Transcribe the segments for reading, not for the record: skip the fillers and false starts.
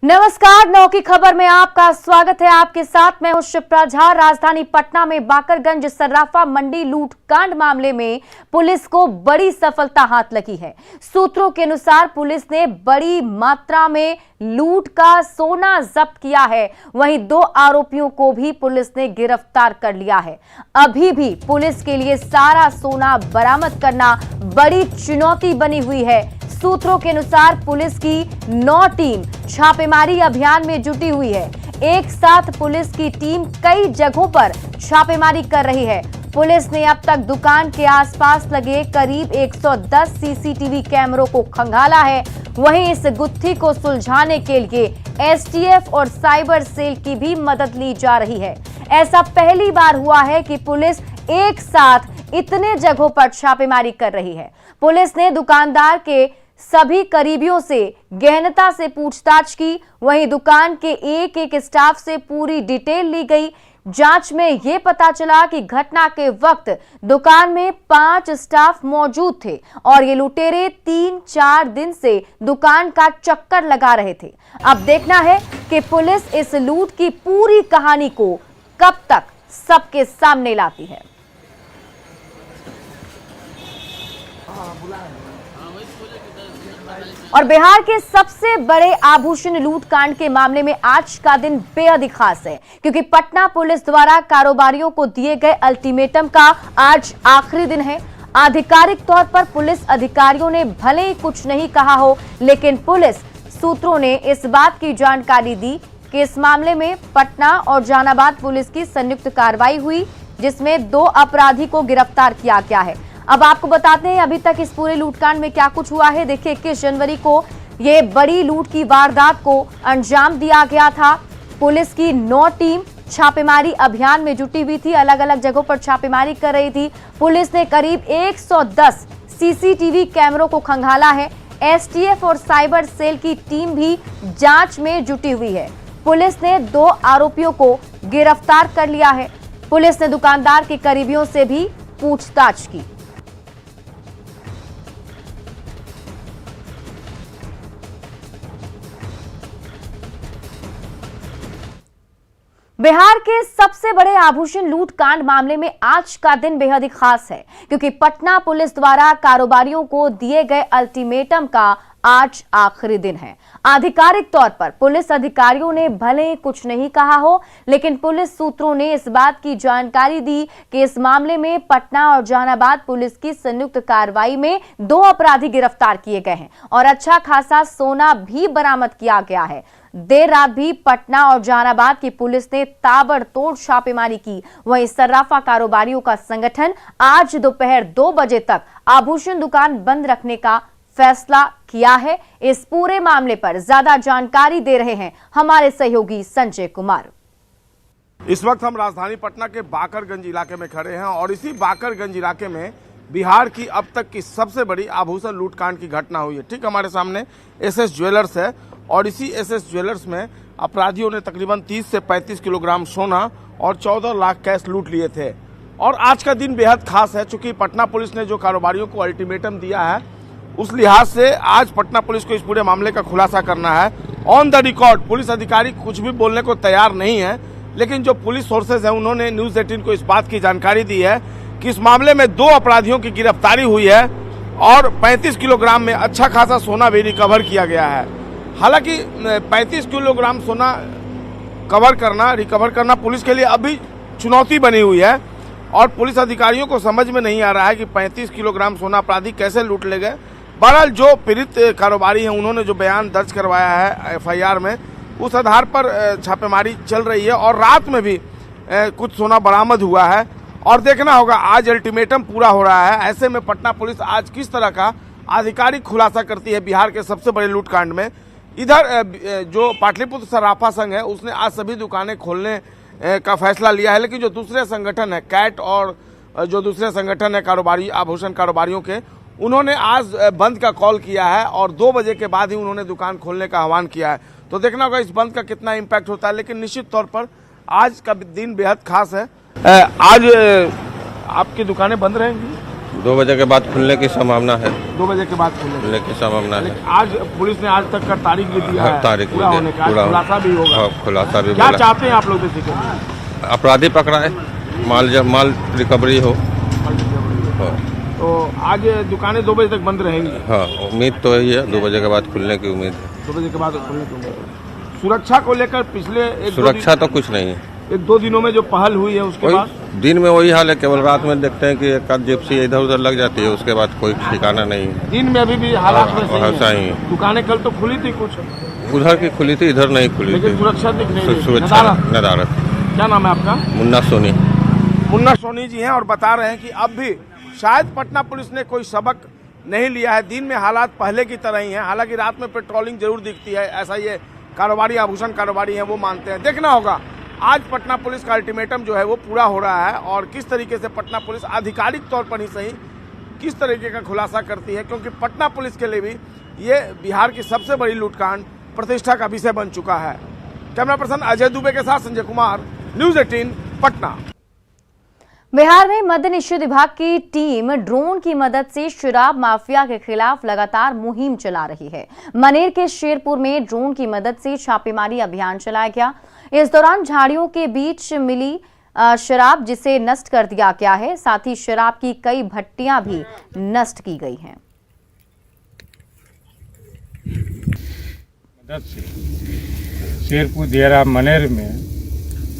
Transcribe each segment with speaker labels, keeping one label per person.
Speaker 1: नमस्कार, नौ की खबर में आपका स्वागत है। आपके साथ मैं हूं शिप्रा झा। राजधानी पटना में बाकरगंज सर्राफा मंडी लूट कांड मामले में पुलिस को बड़ी सफलता हाथ लगी है। सूत्रों के अनुसार पुलिस ने बड़ी मात्रा में लूट का सोना जब्त किया है। वहीं 2 आरोपियों को भी पुलिस ने गिरफ्तार कर लिया है। अभी भी पुलिस के लिए सारा सोना बरामद करना बड़ी चुनौती बनी हुई है। सूत्रों के अनुसार पुलिस की 9 टीम छापेमारी अभियान में जुटी हुई है। एक साथ पुलिस की टीम कई जगहों पर छापेमारी कर रही है। पुलिस ने अब तक दुकान के आसपास लगे करीब 110 सीसीटीवी कैमरों को खंगाला है। वहीं इस गुत्थी को सुलझाने के लिए एसटीएफ और साइबर सेल की भी मदद ली जा रही है। ऐसा पहली बार हुआ है कि पुलिस एक साथ इतने जगहों पर छापेमारी कर रही है। पुलिस ने दुकानदार के सभी करीबियों से गहनता से पूछताछ की। वहीं दुकान के एक स्टाफ से पूरी डिटेल ली गई। जांच में यह पता चला कि घटना के वक्त दुकान में 5 स्टाफ मौजूद थे और ये लुटेरे 3-4 दिन से दुकान का चक्कर लगा रहे थे। अब देखना है कि पुलिस इस लूट की पूरी कहानी को कब तक सबके सामने लाती है। और बिहार के सबसे बड़े आभूषण लूट कांड के मामले में आज का दिन बेहद ही खास है, क्योंकि पटना पुलिस द्वारा कारोबारियों को दिए गए अल्टीमेटम का आज आखिरी दिन है। आधिकारिक तौर पर पुलिस अधिकारियों ने भले ही कुछ नहीं कहा हो, लेकिन पुलिस सूत्रों ने इस बात की जानकारी दी कि इस मामले में पटना और जहानाबाद पुलिस की संयुक्त कार्रवाई हुई, जिसमें 2 अपराधी को गिरफ्तार किया गया है। अब आपको बताते हैं अभी तक इस पूरे लूटकांड में क्या कुछ हुआ है। देखिए, 21 जनवरी को ये बड़ी लूट की वारदात को अंजाम दिया गया था। पुलिस की 9 टीम छापेमारी अभियान में जुटी हुई थी, अलग अलग जगहों पर छापेमारी कर रही थी। पुलिस ने करीब 110 सीसीटीवी कैमरों को खंगाला है। एसटीएफ और साइबर सेल की टीम भी जांच में जुटी हुई है। पुलिस ने 2 आरोपियों को गिरफ्तार कर लिया है। पुलिस ने दुकानदार के करीबियों से भी पूछताछ की। बिहार के सबसे बड़े आभूषण लूट कांड मामले में आज का दिन बेहद ही खास है, क्योंकि पटना पुलिस द्वारा कारोबारियों को दिए गए अल्टीमेटम का आज आखिरी दिन है। आधिकारिक तौर पर पुलिस अधिकारियों ने भले ही कुछ नहीं कहा हो, लेकिन पुलिस सूत्रों ने इस बात की जानकारी दी कि इस मामले में पटना और जहानाबाद पुलिस की संयुक्त कार्रवाई में 2 अपराधी गिरफ्तार किए गए हैं और अच्छा खासा सोना भी बरामद किया गया है। देर रात भी पटना और जहानाबाद की पुलिस ने ताबड़तोड़ छापेमारी की। वहीं सर्राफा कारोबारियों का संगठन आज दोपहर 2 बजे तक आभूषण दुकान बंद रखने का फैसला किया है। इस पूरे मामले पर ज्यादा जानकारी दे रहे हैं हमारे सहयोगी संजय कुमार।
Speaker 2: इस वक्त हम राजधानी पटना के बाकरगंज इलाके में खड़े हैं और इसी बाकरगंज इलाके में बिहार की अब तक की सबसे बड़ी आभूषण लूटकांड की घटना हुई है। ठीक हमारे सामने एसएस ज्वेलर्स है और इसी एसएस ज्वेलर्स में अपराधियों ने तकरीबन 30 से 35 किलोग्राम सोना और 14 लाख कैश लूट लिए थे। और आज का दिन बेहद खास है, चूंकि पटना पुलिस ने जो कारोबारियों को अल्टीमेटम दिया है, उस लिहाज से आज पटना पुलिस को इस पूरे मामले का खुलासा करना है। ऑन द रिकॉर्ड पुलिस अधिकारी कुछ भी बोलने को तैयार नहीं है, लेकिन जो पुलिस सोर्सेज है उन्होंने न्यूज 18 को इस बात की जानकारी दी है कि इस मामले में 2 अपराधियों की गिरफ्तारी हुई है और 35 किलोग्राम में अच्छा खासा सोना भी रिकवर किया गया है। हालांकि 35 किलोग्राम सोना रिकवर करना पुलिस के लिए अभी चुनौती बनी हुई है और पुलिस अधिकारियों को समझ में नहीं आ रहा है कि 35 किलोग्राम सोना अपराधी कैसे लूट ले गए। बहरहाल जो पीड़ित कारोबारी हैं उन्होंने जो बयान दर्ज करवाया है एफआईआर में, उस आधार पर छापेमारी चल रही है और रात में भी कुछ सोना बरामद हुआ है और देखना होगा आज अल्टीमेटम पूरा हो रहा है। ऐसे में पटना पुलिस आज किस तरह का आधिकारिक खुलासा करती है बिहार के सबसे बड़े लूटकांड में। इधर जो पाटलिपुत्र सर्राफा संघ है उसने आज सभी दुकानें खोलने का फैसला लिया है, लेकिन जो दूसरे संगठन है कैट और जो दूसरे संगठन है कारोबारी आभूषण कारोबारियों के, उन्होंने आज बंद का कॉल किया है और 2 बजे के बाद ही उन्होंने दुकान खोलने का आह्वान किया है। तो देखना होगा इस बंद का कितना इम्पैक्ट होता है, लेकिन निश्चित तौर पर आज का दिन बेहद खास है। आज आपकी दुकानें बंद रहेंगी?
Speaker 3: 2 बजे के बाद खुलने की संभावना है।
Speaker 2: 2 बजे के बाद
Speaker 3: खुलने की संभावना है।
Speaker 2: आज पुलिस ने आज तक का तारीख भी दिया है,
Speaker 3: तारीख
Speaker 2: पूरा होने का, आज खुलासा भी होगा।
Speaker 3: खुलासा भी
Speaker 2: क्या
Speaker 3: बोला।
Speaker 2: चाहते हैं आप लोग बेसिकली?
Speaker 3: अपराधी पकड़ाए, माल रिकवरी हो। हाँ।
Speaker 2: तो आज दुकानें 2 बजे तक बंद रहेंगी?
Speaker 3: हाँ, उम्मीद तो यही है, 2 बजे के बाद खुलने की उम्मीद है।
Speaker 2: 2 बजे के बाद खुलने की उम्मीद है। सुरक्षा को लेकर पिछले
Speaker 3: सुरक्षा तो कुछ नहीं है।
Speaker 2: 1-2 दिनों में जो पहल हुई है उसके बाद
Speaker 3: दिन में वही हाल है, केवल रात में देखते हैं कि एक आध जिप्सी इधर उधर लग जाती है, उसके बाद कोई ठिकाना नहीं है।
Speaker 2: दिन में अभी भी हालात वैसा ही है।
Speaker 3: दुकानें
Speaker 2: कल तो खुली थी, कुछ
Speaker 3: उधर की खुली थी, इधर नहीं खुली थी।
Speaker 2: सुरक्षा दिख रही है।
Speaker 3: सुरक्षा नदारत।
Speaker 2: क्या नाम है आपका?
Speaker 3: मुन्ना सोनी।
Speaker 2: मुन्ना सोनी जी हैं और बता रहे हैं कि अब भी शायद पटना पुलिस ने कोई सबक नहीं लिया है। दिन में हालात पहले की तरह ही हैं, हालांकि रात में पेट्रोलिंग जरूर दिखती है, ऐसा ये कारोबारी, आभूषण कारोबारी हैं वो मानते हैं। देखना होगा आज पटना पुलिस का अल्टीमेटम जो है वो पूरा हो रहा है और किस तरीके से पटना पुलिस आधिकारिक तौर पर ही सही किस तरीके का खुलासा करती है, क्योंकि पटना पुलिस के लिए भी ये बिहार की सबसे बड़ी लूटकांड प्रतिष्ठा का विषय बन चुका है। कैमरा पर्सन अजय दुबे के साथ संजय कुमार, न्यूज 18 पटना।
Speaker 1: बिहार में मद्य निषेध विभाग की टीम ड्रोन की मदद से शराब माफिया के खिलाफ लगातार मुहिम चला रही है। मनेर के शेरपुर में ड्रोन की मदद से छापेमारी अभियान चलाया गया। इस दौरान झाड़ियों के बीच मिली शराब जिसे नष्ट कर दिया गया है, साथ ही शराब की कई भट्टियां भी नष्ट की गई हैं।
Speaker 4: मदद से शेरपुर देरा मनेर में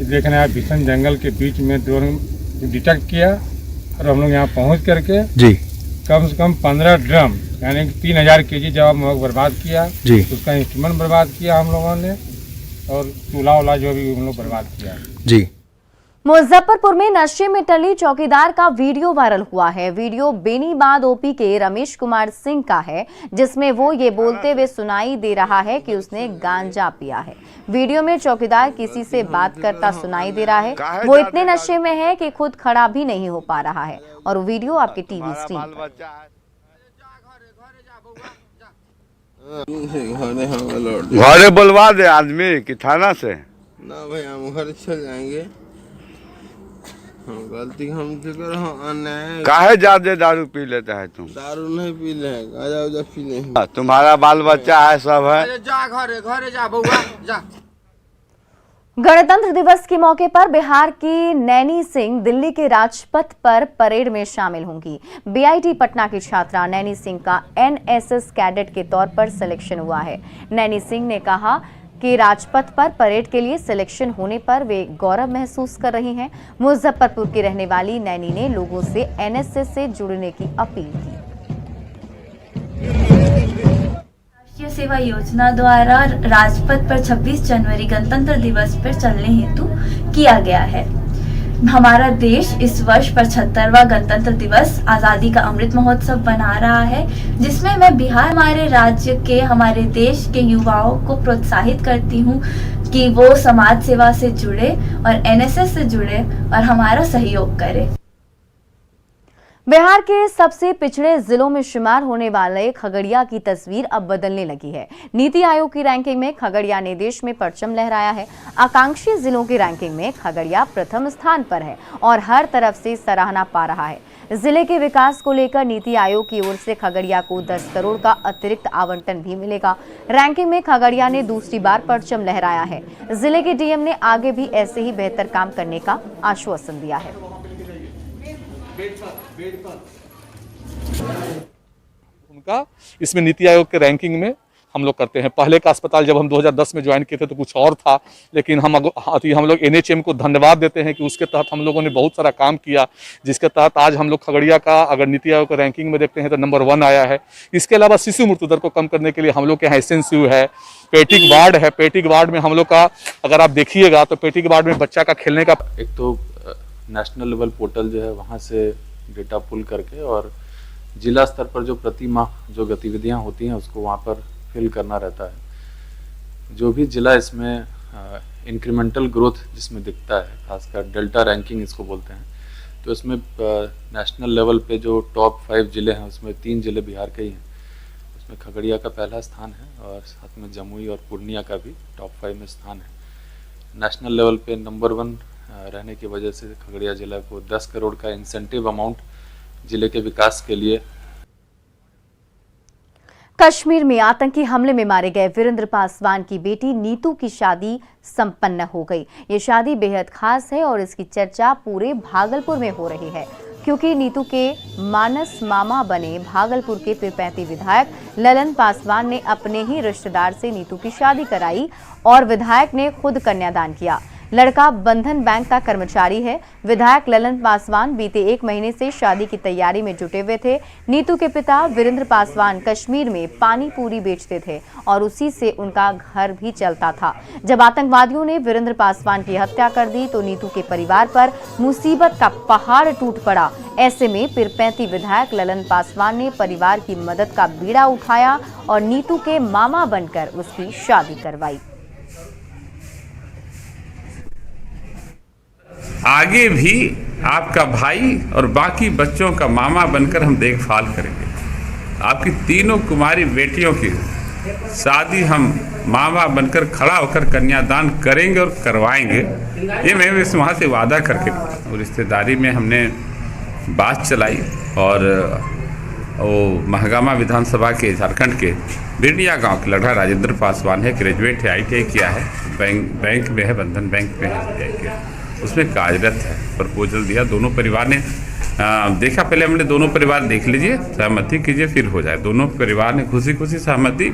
Speaker 4: देखने आया, भीषण जंगल के बीच में ड्रोन डिटेक्ट किया और हम लोग यहाँ पहुँच करके
Speaker 5: जी
Speaker 4: कम से कम 15 ड्रम यानी 3000 केजी जब हम लोग बर्बाद किया
Speaker 5: जी,
Speaker 4: उसका इंस्ट्रूमेंट बर्बाद किया हम लोगों ने और चूल्हा उला जो भी हम लोग बर्बाद किया
Speaker 5: जी।
Speaker 1: मुजफ्फरपुर में नशे में टली चौकीदार का वीडियो वायरल हुआ है। वीडियो बेनीबाद ओपी के रमेश कुमार सिंह का है, जिसमें वो ये बोलते हुए सुनाई दे रहा है कि उसने गांजा पिया है। वीडियो में चौकीदार किसी से बात करता सुनाई दे रहा है। वो इतने नशे में है कि खुद खड़ा भी नहीं हो पा रहा है और वीडियो आपके टीवी स्क्रीन पर।
Speaker 6: घरे बुलवा दे आदमी कि थाना से
Speaker 7: ना भाई, हम घर चल जाएंगे। गलती हमसे कर, अन्याय।
Speaker 6: काहे ज्यादा दारू पी लेता है तुम?
Speaker 7: दारू नहीं पी ले, गाजा उजा पी ले।
Speaker 6: तुम्हारा बाल बच्चा है, सब है।
Speaker 7: जा घरे जा बउआ जा।
Speaker 1: गणतंत्र दिवस के मौके पर बिहार की नैनी सिंह दिल्ली के राजपथ पर परेड में शामिल होंगी। बीआईटी पटना की छात्रा नैनी सिंह का एनएसएस कैडेट के तौर पर सिलेक्शन हुआ है। नैनी सिंह ने कहा कि राजपथ पर परेड के लिए सिलेक्शन होने पर वे गौरव महसूस कर रही हैं। मुजफ्फरपुर की रहने वाली नैनी ने लोगों से एनएसएस से जुड़ने की अपील की।
Speaker 8: राष्ट्रीय सेवा योजना द्वारा राजपथ पर 26 जनवरी गणतंत्र दिवस पर चलने हेतु किया गया है। हमारा देश इस वर्ष 75वां गणतंत्र दिवस आज़ादी का अमृत महोत्सव मना रहा है, जिसमें मैं बिहार हमारे राज्य के, हमारे देश के युवाओं को प्रोत्साहित करती हूँ कि वो समाज सेवा से जुड़े और एनएसएस से जुड़े और हमारा सहयोग करें।
Speaker 1: बिहार के सबसे पिछड़े जिलों में शुमार होने वाले खगड़िया की तस्वीर अब बदलने लगी है। नीति आयोग की रैंकिंग में खगड़िया ने देश में परचम लहराया है। आकांक्षी जिलों की रैंकिंग में खगड़िया प्रथम स्थान पर है और हर तरफ से सराहना पा रहा है। जिले के विकास को लेकर नीति आयोग की ओर से खगड़िया को 10 करोड़ का अतिरिक्त आवंटन भी मिलेगा। रैंकिंग में खगड़िया ने दूसरी बार परचम लहराया है। जिले के डीएम ने आगे भी ऐसे ही बेहतर काम करने का आश्वासन दिया है।
Speaker 9: उनका इसमें नीति आयोग के रैंकिंग में हम लोग करते हैं। पहले का अस्पताल जब हम 2010 में ज्वाइन किए थे तो कुछ और था, लेकिन हम लोग एनएचएम को धन्यवाद देते हैं कि उसके तहत हम लोगों ने बहुत सारा काम किया, जिसके तहत आज हम लोग खगड़िया का अगर नीति आयोग के रैंकिंग में देखते हैं तो नंबर 1 आया है। इसके अलावा शिशु मृत्यु दर को कम करने के लिए हम लोग के यहाँ एसएनसीयू है, पेटिक वार्ड है। पेटिक वार्ड में हम लोग का अगर आप देखिएगा तो पेटिक वार्ड में बच्चा का खेलने का
Speaker 10: एक तो नेशनल लेवल पोर्टल जो है वहाँ से डेटा पुल करके और जिला स्तर पर जो प्रति माह जो गतिविधियां होती हैं उसको वहाँ पर फिल करना रहता है। जो भी जिला इसमें इंक्रीमेंटल ग्रोथ जिसमें दिखता है, खासकर डेल्टा रैंकिंग इसको बोलते हैं, तो इसमें नेशनल लेवल पे जो टॉप 5 जिले हैं उसमें 3 जिले बिहार के ही हैं। उसमें खगड़िया का पहला स्थान है और साथ में जमुई और पूर्णिया का भी टॉप 5 में स्थान है। नेशनल लेवल पे नंबर 1 रहने की वजह से खगड़िया जिला को 10 करोड़ का इंसेंटिव अमाउंट जिले के विकास के लिए।
Speaker 1: कश्मीर में आतंकी हमले में मारे गए वीरेंद्र पासवान की बेटी नीतू की शादी संपन्न हो गई। ये शादी बेहद खास है और इसकी चर्चा पूरे भागलपुर में हो रही है, क्योंकि नीतू के मानस मामा बने भागलपुर के पीरपैंती विधायक ललन पासवान ने अपने ही रिश्तेदार से नीतू की शादी कराई और विधायक ने खुद कन्यादान किया। लड़का बंधन बैंक का कर्मचारी है। विधायक ललन पासवान बीते 1 महीने से शादी की तैयारी में जुटे हुए थे। नीतू के पिता वीरेंद्र पासवान कश्मीर में पानी पूरी बेचते थे और उसी से उनका घर भी चलता था। जब आतंकवादियों ने वीरेंद्र पासवान की हत्या कर दी तो नीतू के परिवार पर मुसीबत का पहाड़ टूट पड़ा। ऐसे में पीरपैंती विधायक ललन पासवान ने परिवार की मदद का बीड़ा उठाया और नीतू के मामा बनकर उसकी शादी करवाई।
Speaker 5: आगे भी आपका भाई और बाकी बच्चों का मामा बनकर हम देखभाल करेंगे। आपकी तीनों कुमारी बेटियों की शादी हम मामा बनकर खड़ा होकर कन्यादान करेंगे और करवाएंगे। ये मैं वहाँ से वादा करके और रिश्तेदारी में हमने बात चलाई और वो महगामा विधानसभा के झारखंड के बिरनिया गांव के लड़का राजेंद्र पासवान है, ग्रेजुएट है, ITI किया है, बैंक में है, बंधन बैंक में है, उसमें कार्यरत है। प्रपोजल दिया, दोनों परिवार ने देखा। पहले हमने दोनों परिवार देख लीजिए, सहमति कीजिए, फिर हो जाए। दोनों परिवार ने खुशी खुशी सहमति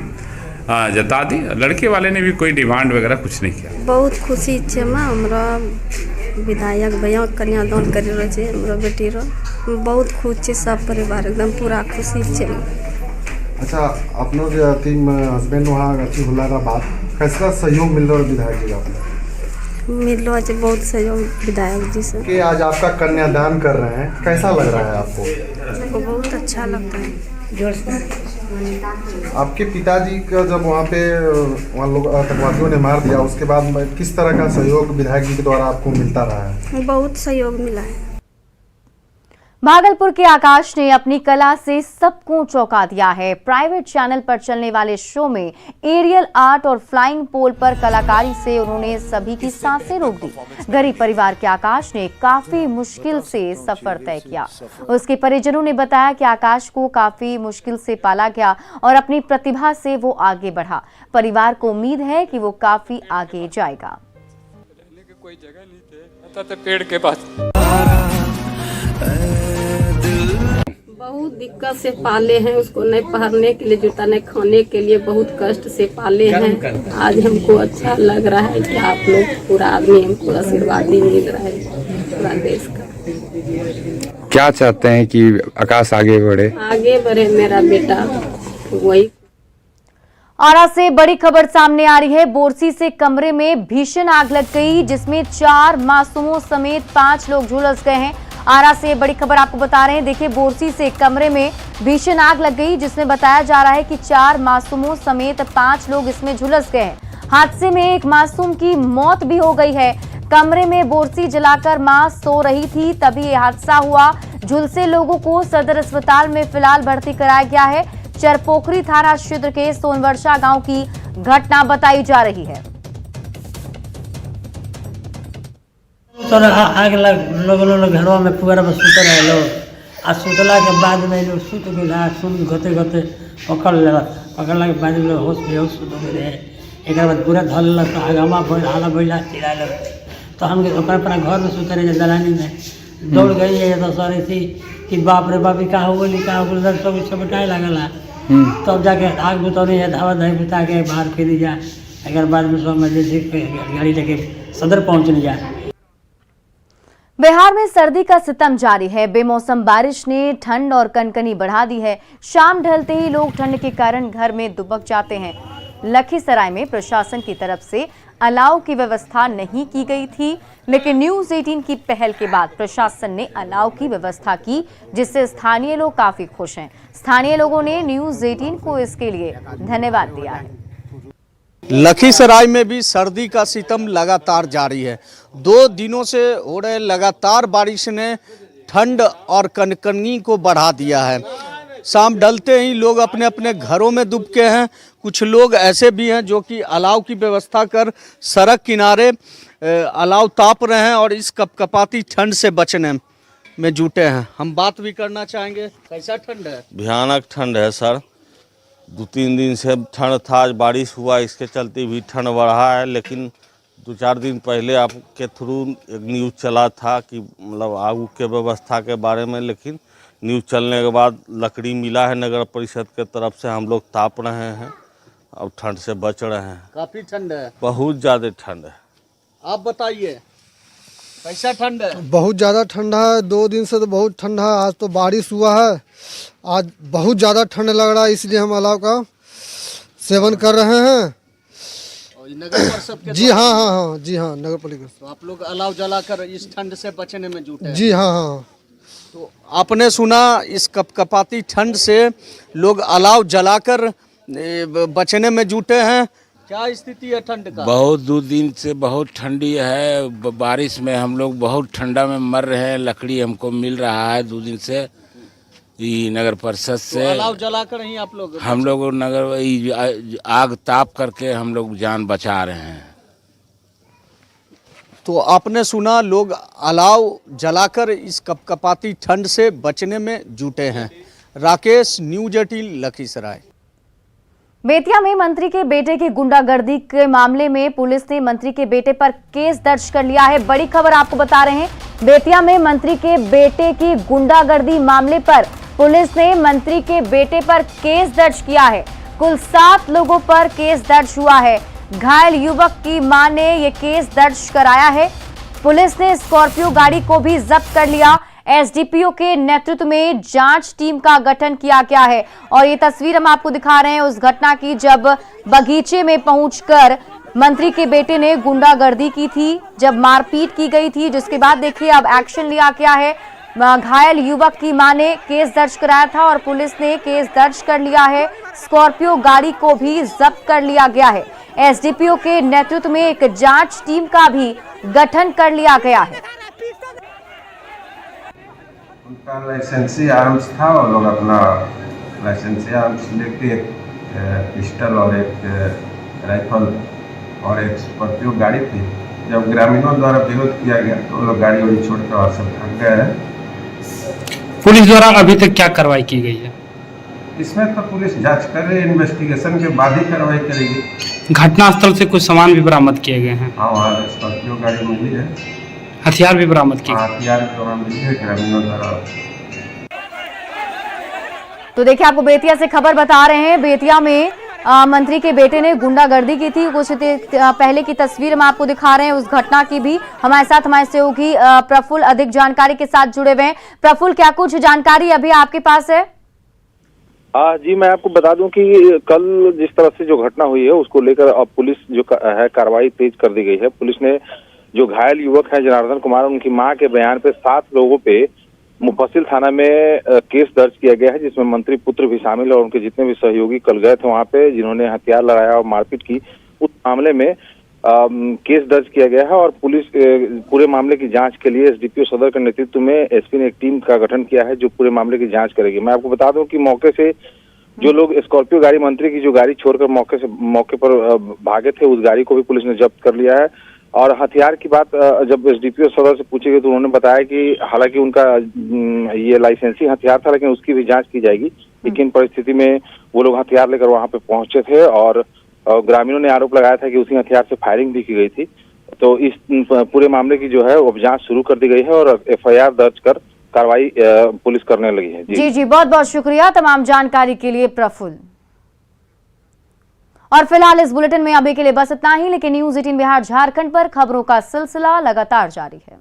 Speaker 5: जता दी। लड़के वाले ने भी कोई डिमांड वगैरह कुछ नहीं किया।
Speaker 11: बहुत खुशी छे हमरा विधायक भैया कन्यादान कर रहे छे हमरा बेटी रो, बहुत खुश छे, सब परिवार एकदम पूरा खुशी छे।
Speaker 12: अच्छा, अपनो जो टीम हस्बैंड वहाँ अच्छी होला का बात कैसा सहयोग मिल रहा है विधायक जी का?
Speaker 11: मिल रहा है बहुत सहयोग विधायक जी से। कि
Speaker 12: आज आपका कन्यादान कर रहे हैं, कैसा लग रहा है आपको?
Speaker 11: मेरे को बहुत अच्छा लगता है।
Speaker 12: आपके पिताजी का जब वहाँ लोग आतंकवादियों ने मार दिया, उसके बाद किस तरह का सहयोग विधायक जी के द्वारा आपको मिलता रहा है?
Speaker 11: बहुत सहयोग मिला है।
Speaker 1: भागलपुर के आकाश ने अपनी कला से सबको चौंका दिया है। प्राइवेट चैनल पर चलने वाले शो में एरियल आर्ट और फ्लाइंग पोल पर कलाकारी से उन्होंने सभी की सांसें रोक दी। गरीब परिवार के आकाश ने काफी मुश्किल से सफर तय किया। उसके परिजनों ने बताया कि आकाश को काफी मुश्किल से पाला गया और अपनी प्रतिभा से वो आगे बढ़ा। परिवार को उम्मीद है कि वो काफी आगे जाएगा।
Speaker 4: कोई जगह नहीं थे, पेड़ के पास
Speaker 11: बहुत दिक्कत से पाले हैं उसको, नहीं पहनने के लिए जूता, नहीं खाने के लिए, बहुत कष्ट से पाले हैं। आज हमको अच्छा लग रहा है कि आप लोग पूरा आदमी हमको आशीर्वाद मिल रहा है पूरा देश का।
Speaker 6: क्या चाहते हैं कि आकाश आगे बढ़े?
Speaker 11: मेरा बेटा वही।
Speaker 1: आरा से बड़ी खबर सामने आ रही है। बोरसी से कमरे में भीषण आग लग गई, जिसमें 4 मासूमों समेत 5 लोग झुलस गए हैं। आरा से बड़ी खबर आपको बता रहे हैं। देखिए, बोरसी से कमरे में भीषण आग लग गई, जिसमें बताया जा रहा है कि 4 मासूमों समेत 5 लोग इसमें झुलस गए हैं। हादसे में एक मासूम की मौत भी हो गई है। कमरे में बोरसी जलाकर मां सो रही थी, तभी यह हादसा हुआ। झुलसे लोगों को सदर अस्पताल में फिलहाल भर्ती कराया गया है। चरपोखरी थाना क्षेत्र के सोनवर्षा गांव की घटना बताई जा रही है।
Speaker 13: तो आग लोग घरों में पुअरा में सुत रहे लोग, आ सुतला के बाद में लोग सुत गए, सुन गोते गोते पकड़ला के बाद लोग होश बेहोश सुत गए। एक बाद पूरा धल लग हंगामा हाला बैला चिल्ला, तो हम अपना घर में सुत रहे दलानी में दौड़ गई है। तो सर थी कि बाप रे बाप का हो गई सब बटाए लगला, तब जाके आग बुतौनी है, धावा दही बुता के बाहर फिर जा। अगर बाद में सब जैसे गाड़ी लेके सदर पहुँचने जाए।
Speaker 1: बिहार में सर्दी का सितम जारी है। बेमौसम बारिश ने ठंड और कनकनी बढ़ा दी है। शाम ढलते ही लोग ठंड के कारण घर में दुबक जाते हैं। लखीसराय में प्रशासन की तरफ से अलाव की व्यवस्था नहीं की गई थी, लेकिन न्यूज 18 की पहल के बाद प्रशासन ने अलाव की व्यवस्था की, जिससे स्थानीय लोग काफी खुश हैं। स्थानीय लोगों ने न्यूज 18 को इसके लिए धन्यवाद दिया है।
Speaker 14: लखीसराय में भी सर्दी का सितम लगातार जारी है। 2 दिनों से हो रहे लगातार बारिश ने ठंड और कनकनी को बढ़ा दिया है। शाम ढलते ही लोग अपने अपने घरों में दुबके हैं। कुछ लोग ऐसे भी हैं जो कि अलाव की व्यवस्था कर सड़क किनारे अलाव ताप रहे हैं और इस कपकपाती ठंड से बचने। में जुटे हैं। हम बात भी करना चाहेंगे, कैसा ठंड है?
Speaker 3: भयानक ठंड है सर, 2-3 दिन से ठंड था, आज बारिश हुआ, इसके चलते भी ठंड बढ़ा है। लेकिन 2-4 दिन पहले आपके थ्रू एक न्यूज़ चला था कि मतलब आग के व्यवस्था के बारे में, लेकिन न्यूज़ चलने के बाद लकड़ी मिला है नगर परिषद के तरफ से, हम लोग ताप रहे हैं, अब ठंड से बच रहे हैं।
Speaker 14: काफी ठंड है,
Speaker 3: बहुत ज़्यादा ठंड है।
Speaker 14: आप बताइए कैसा ठंड है?
Speaker 15: बहुत ज़्यादा ठंडा है, 2 दिन से तो बहुत ठंडा है। आज तो बारिश हुआ है, आज बहुत ज़्यादा ठंड लग रहा है, इसलिए हम अलाव का सेवन कर रहे हैं।
Speaker 14: नगर परिषद के
Speaker 15: जी हाँ, जी हाँ, नगर पालिका।
Speaker 14: तो आप लोग अलाव जलाकर इस ठंड से बचने में जुटे हैं?
Speaker 15: जी हाँ।
Speaker 14: तो आपने सुना, इस कपकपाती ठंड से लोग अलाव जलाकर बचने में जुटे हैं। क्या स्थिति है ठंड का?
Speaker 16: बहुत 2 दिन से बहुत ठंडी है, बारिश में हम लोग बहुत ठंडा में मर रहे हैं। लकड़ी हमको मिल रहा है 2 दिन से नगर परिषद से।
Speaker 14: तो अलाव जलाकर ही आप लोग?
Speaker 16: हम लोग आग ताप करके हम लोग जान बचा रहे हैं।
Speaker 14: तो आपने सुना, लोग अलाव जलाकर इस कपकपाती ठंड से बचने में जुटे हैं। राकेश, न्यूज़ 18 लखीसराय।
Speaker 1: बेतिया में मंत्री के बेटे की गुंडागर्दी के मामले में पुलिस ने मंत्री के बेटे पर केस दर्ज कर लिया है। बड़ी खबर आपको बता रहे हैं, बेतिया में मंत्री के बेटे की गुंडागर्दी मामले पर पुलिस ने मंत्री के बेटे पर केस दर्ज किया है। कुल 7 लोगों पर केस दर्ज हुआ है। घायल युवक की मां ने यह केस दर्ज कराया है। पुलिस ने स्कॉर्पियो गाड़ी को भी जब्त कर लिया। एसडीपीओ के नेतृत्व में जांच टीम का गठन किया गया है और ये तस्वीर हम आपको दिखा रहे हैं उस घटना की, जब बगीचे में पहुंचकर मंत्री के बेटे ने गुंडागर्दी की थी, जब मारपीट की गई थी, जिसके बाद देखिए अब एक्शन लिया गया है। घायल युवक की मां ने केस दर्ज कराया था और पुलिस ने केस दर्ज कर लिया है। स्कॉर्पियो गाड़ी को भी जब्त कर लिया गया है। एसडीपीओ के नेतृत्व में एक जांच टीम का भी गठन कर लिया गया है।
Speaker 17: उनका लाइसेंसी आर्म्स था और लोग अपना लाइसेंसी आर्म्स लेके पिस्टल और एक राइफल और एक स्कॉर्पियो गाड़ी थी। जब ग्रामीणों द्वारा विरोध किया गया तो लोग गाड़ी वाड़ी छोड़कर वहाँ से भाग गए हैं।
Speaker 18: पुलिस द्वारा अभी तक क्या कार्रवाई की गई है?
Speaker 17: इसमें तो पुलिस जांच कर रही है, इन्वेस्टिगेशन के बाद ही कार्रवाई करेगी।
Speaker 18: घटनास्थल से कुछ सामान भी बरामद किए गए हैं?
Speaker 17: हाँ, वहाँ स्कॉर्पियो गाड़ी मिली है,
Speaker 18: हथियार भी बरामद किए?
Speaker 17: हथियार भी बरामद मिली है ग्रामीणों द्वारा।
Speaker 1: तो देखिए, आपको बेतिया से खबर बता रहे हैं। बेतिया में मंत्री के बेटे ने गुंडागर्दी की थी। कुछ पहले की तस्वीर हम आपको दिखा रहे हैं उस घटना की भी। हमारे साथ हमारे सहयोगी प्रफुल्ल अधिक जानकारी के साथ जुड़े हुए हैं। प्रफुल्ल, क्या कुछ जानकारी अभी आपके पास है?
Speaker 19: जी, मैं आपको बता दूं कि कल जिस तरह से जो घटना हुई है उसको लेकर अब पुलिस जो है कार्रवाई तेज कर दी गई है। पुलिस ने जो घायल युवक है जनार्दन कुमार, उनकी मां के बयान पे 7 लोगों पे मुफस्सिल थाना में केस दर्ज किया गया है, जिसमें मंत्री पुत्र भी शामिल और उनके जितने भी सहयोगी कल गए थे वहां पे, जिन्होंने हथियार लड़ाया और मारपीट की, उस मामले में केस दर्ज किया गया है। और पुलिस पूरे मामले की जांच के लिए एसडीपीओ सदर के नेतृत्व में एसपी ने एक टीम का गठन किया है जो पूरे मामले की जांच करेगी। मैं आपको बता दूं कि मौके से जो लोग स्कॉर्पियो गाड़ी, मंत्री की जो गाड़ी छोड़कर मौके पर भागे थे, उस गाड़ी को भी पुलिस ने जब्त कर लिया है। और हथियार की बात जब एसडीपीओ सदर से पूछी गई तो उन्होंने बताया कि हालांकि उनका ये लाइसेंसी हथियार था, लेकिन उसकी भी जांच की जाएगी। लेकिन परिस्थिति में वो लोग हथियार लेकर वहां पे पहुंचे थे और ग्रामीणों ने आरोप लगाया था कि उसी हथियार से फायरिंग भी की गई थी। तो इस पूरे मामले की जो है वो जांच शुरू कर दी गई है और एफआईआर दर्ज कर कार्रवाई पुलिस करने लगी है।
Speaker 1: जी, बहुत बहुत शुक्रिया तमाम जानकारी के लिए प्रफुल्ल। और फिलहाल इस बुलेटिन में अभी के लिए बस इतना ही, लेकिन न्यूज़ 18 बिहार झारखंड पर खबरों का सिलसिला लगातार जारी है।